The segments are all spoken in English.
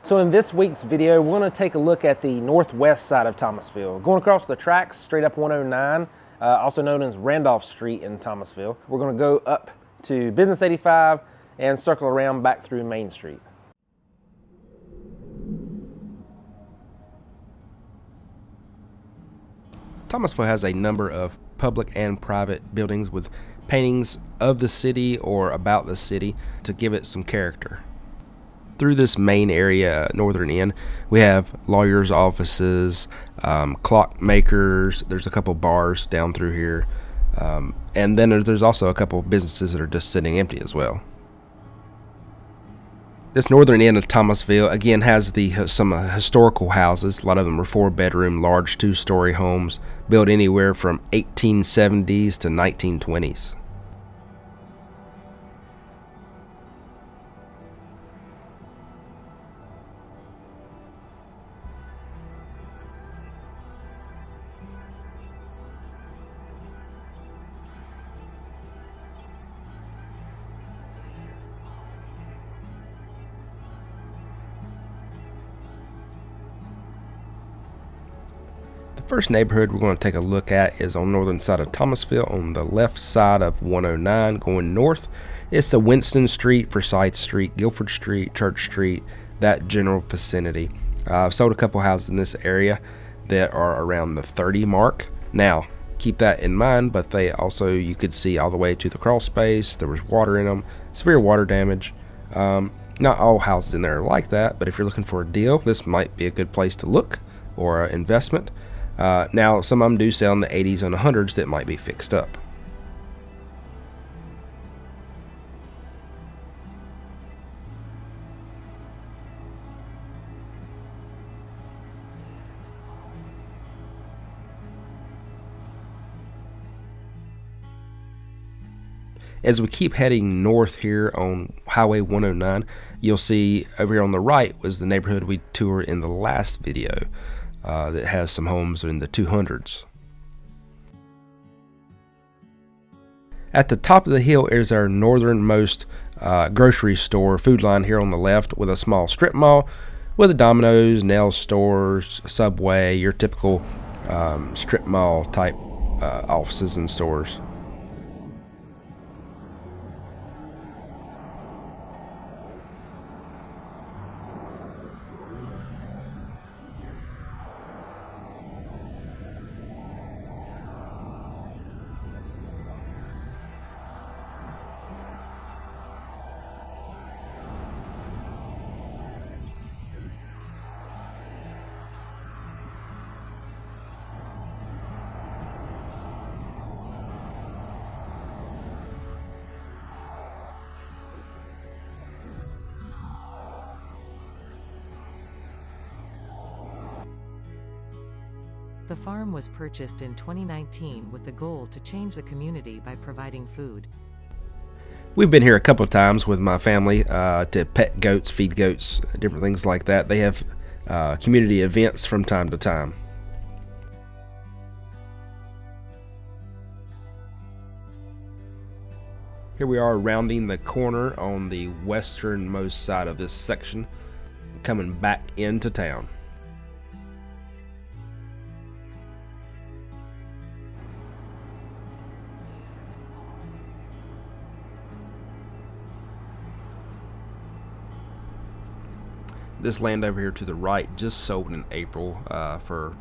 So in this week's video, we're going to take a look at the northwest side of Thomasville. Going across the tracks, straight up 109, also known as Randolph Street in Thomasville. We're going to go up to Business 85 and circle around back through Main Street. Thomasville has a number of public and private buildings with paintings of the city or about the city to give it some character. Through this main area, northern end, we have lawyers' offices, clock makers. There's a couple bars down through here, and then there's also a couple businesses that are just sitting empty as well. This northern end of Thomasville again has some historical houses. A lot of them are 4-bedroom, large 2-story homes built anywhere from 1870s to 1920s. The first neighborhood we're going to take a look at is on the northern side of Thomasville, on the left side of 109 going north. It's the Winston Street, Forsyth Street, Guilford Street, Church Street, that general vicinity. I've sold a couple houses in this area that are around the 30 mark. Now, keep that in mind, but they also, you could see all the way to the crawl space. There was water in them, severe water damage. Not all houses in there are like that, but if you're looking for a deal, this might be a good place to look, or an investment. Now, some of them do sell in the 80s and 100s that might be fixed up. As we keep heading north here on Highway 109, you'll see over here on the right was the neighborhood we toured in the last video. That has some homes in the 200s. At the top of the hill is our northernmost grocery store food line here on the left, with a small strip mall with a Domino's, nail stores, Subway, your typical strip mall type offices and stores. The farm was purchased in 2019 with the goal to change the community by providing food. We've been here a couple of times with my family to pet goats, feed goats, different things like that. They have community events from time to time. Here we are rounding the corner on the westernmost side of this section, coming back into town. This land over here to the right just sold in April for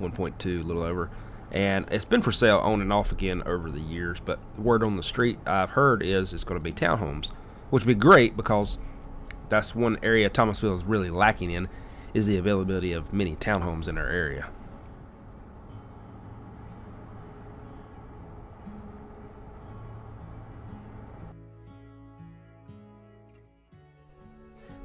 1.2, a little over, and it's been for sale on and off again over the years, but word on the street I've heard is it's going to be townhomes, which would be great because that's one area Thomasville is really lacking in, is the availability of many townhomes in our area.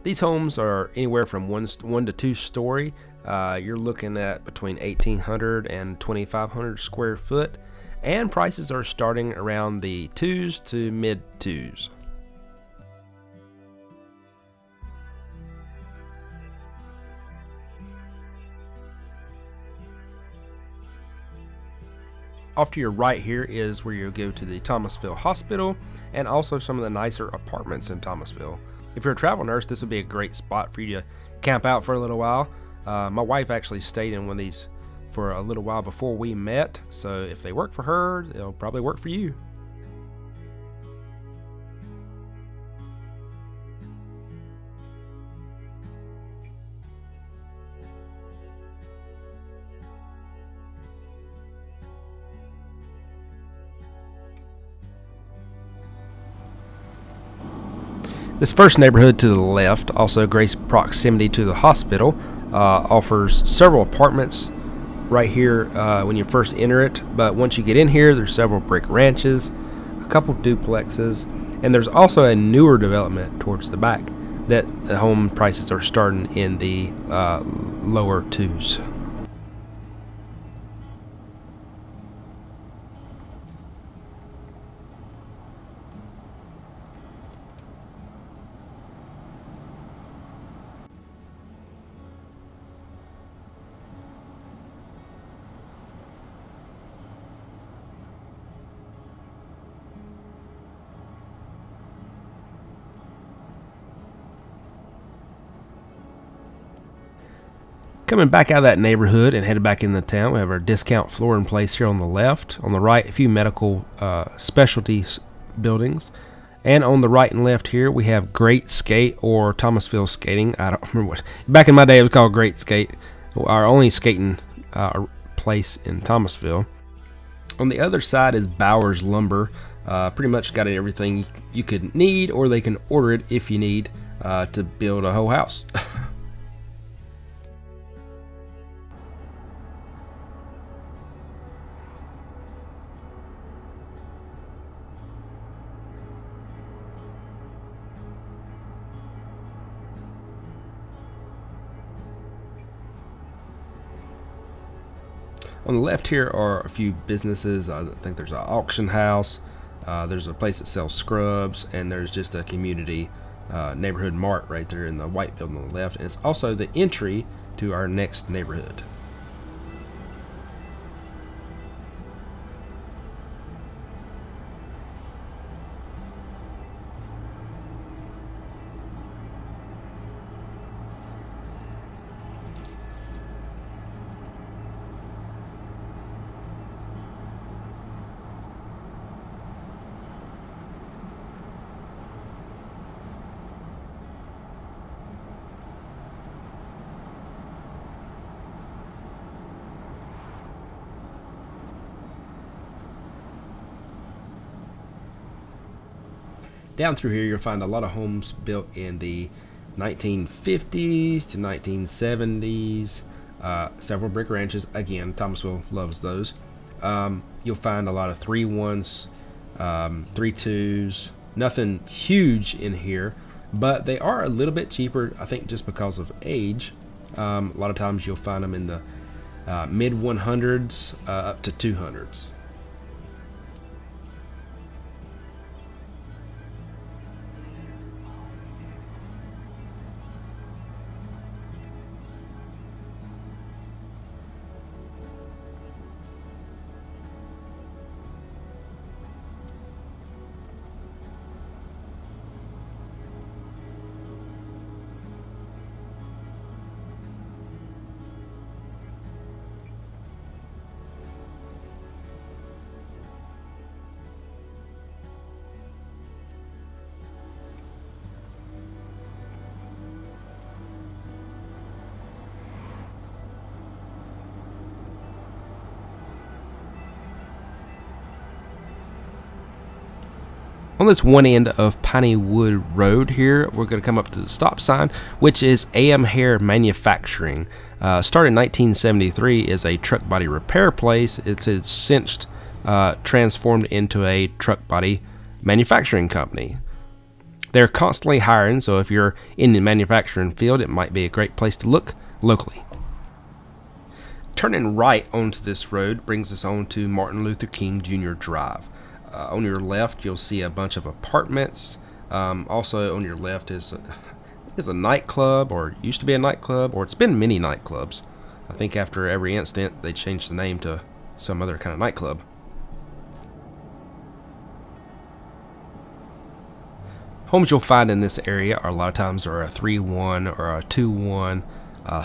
These homes are anywhere from one to 2 story. You're looking at between 1,800 and 2,500 square foot, and prices are starting around the 2s to mid 2s. Off to your right here is where you'll go to the Thomasville Hospital and also some of the nicer apartments in Thomasville. If you're a travel nurse, this would be a great spot for you to camp out for a little while. My wife actually stayed in one of these for a little while before we met, so if they work for her, they'll probably work for you. This first neighborhood to the left, also great proximity to the hospital, offers several apartments right here when you first enter it. But once you get in here, there's several brick ranches, a couple duplexes, and there's also a newer development towards the back that the home prices are starting in the lower twos. Coming back out of that neighborhood and headed back into town, we have our discount floor in place here on the left. On the right, a few medical specialty buildings. And on the right and left here, we have Great Skate or Thomasville Skating. I don't remember what. Back in my day, it was called Great Skate. Our only skating place in Thomasville. On the other side is Bowers Lumber. Pretty much got everything you could need, or they can order it if you need to build a whole house. On the left here are a few businesses. I think there's an auction house, there's a place that sells scrubs, and there's just a community neighborhood mart right there in the white building on the left. And it's also the entry to our next neighborhood. Down through here, you'll find a lot of homes built in the 1950s to 1970s. Several brick ranches. Again, Thomasville loves those. You'll find a lot of 3-1s, 3-2s. Nothing huge in here, but they are a little bit cheaper, I think, just because of age. A lot of times you'll find them in the mid 100s up to 200s. On this one end of Piney Wood Road here, we're going to come up to the stop sign, which is AM Hair Manufacturing. Started in 1973 as a truck body repair place. It's since transformed into a truck body manufacturing company. They're constantly hiring, so if you're in the manufacturing field, it might be a great place to look locally. Turning right onto this road brings us on to Martin Luther King Jr. Drive. On your left, you'll see a bunch of apartments. Also on your left is a nightclub, or used to be a nightclub, or it's been many nightclubs. I think after every incident, they changed the name to some other kind of nightclub. Homes you'll find in this area are a lot of times are a 3-1 or a 2-1,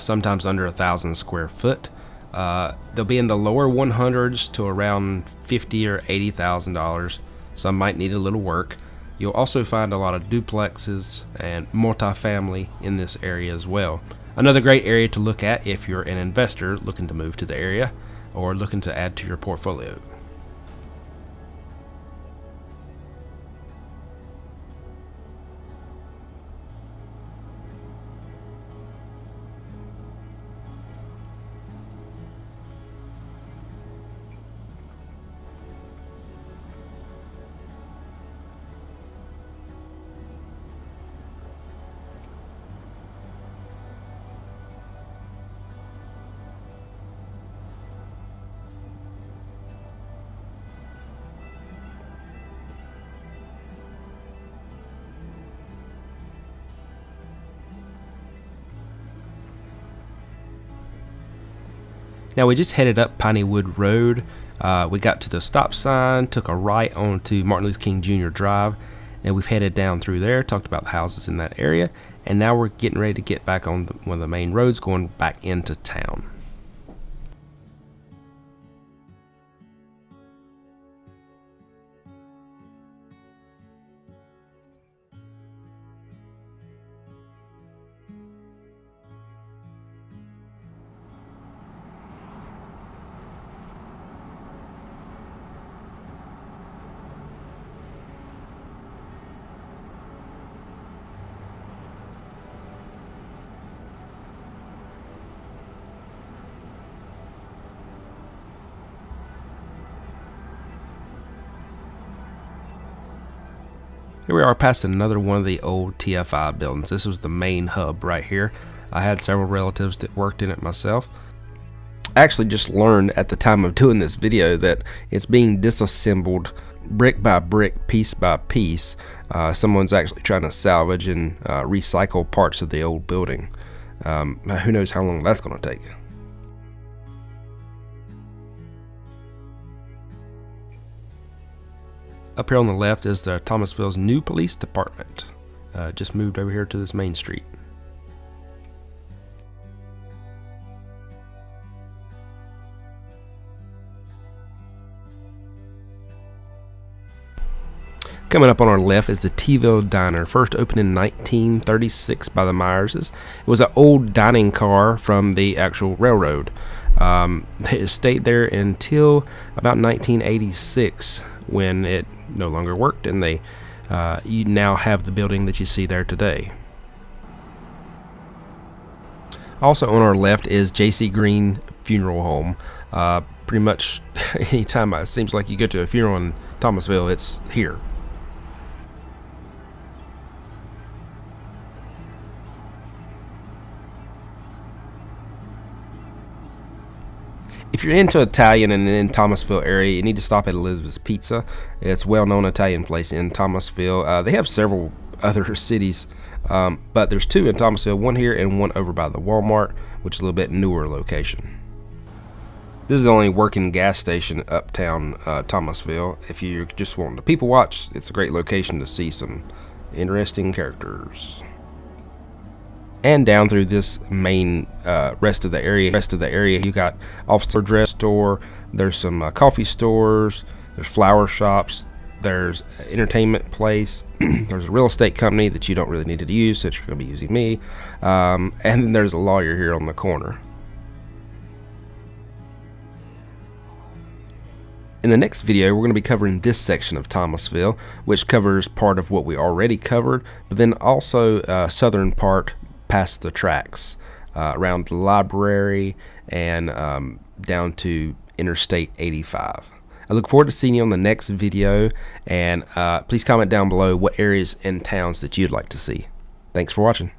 sometimes under 1,000 square foot. They'll be in the lower 100s to around $50,000 or $80,000. Some might need a little work. You'll also find a lot of duplexes and multifamily in this area as well. Another great area to look at if you're an investor looking to move to the area or looking to add to your portfolio. Now we just headed up Pineywood Road. We got to the stop sign, took a right onto Martin Luther King Jr. Drive, and we've headed down through there, talked about the houses in that area, and now we're getting ready to get back on one of the main roads going back into town. Here we are past another one of the old TFI buildings. This was the main hub right here. I had several relatives that worked in it myself. I actually just learned at the time of doing this video that it's being disassembled brick by brick, piece by piece. Someone's actually trying to salvage and recycle parts of the old building. Who knows how long that's going to take. Up here on the left is the Thomasville's new police department. Just moved over here to this main street. Coming up on our left is the T-ville Diner, first opened in 1936 by the Myerses. It was an old dining car from the actual railroad. It stayed there until about 1986 when it no longer worked, and they you now have the building that you see there today. Also on our left is J.C. Green Funeral Home. Pretty much anytime it seems like you go to a funeral in Thomasville, it's here. If you're into Italian and in Thomasville area, you need to stop at Elizabeth's Pizza. It's a well-known Italian place in Thomasville. They have several other cities, but there's two in Thomasville, one here and one over by the Walmart, which is a little bit newer location. This is the only working gas station uptown Thomasville. If you're just wanting to people watch, it's a great location to see some interesting characters. And down through this main rest of the area, you got officer dress store. There's some coffee stores. There's flower shops. There's an entertainment place. There's a real estate company that you don't really need to use, since you're going to be using me. And then there's a lawyer here on the corner. In the next video, we're going to be covering this section of Thomasville, which covers part of what we already covered, but then also southern part past the tracks, around the library and down to Interstate 85. I look forward to seeing you on the next video, and please comment down below what areas and towns that you'd like to see. Thanks for watching.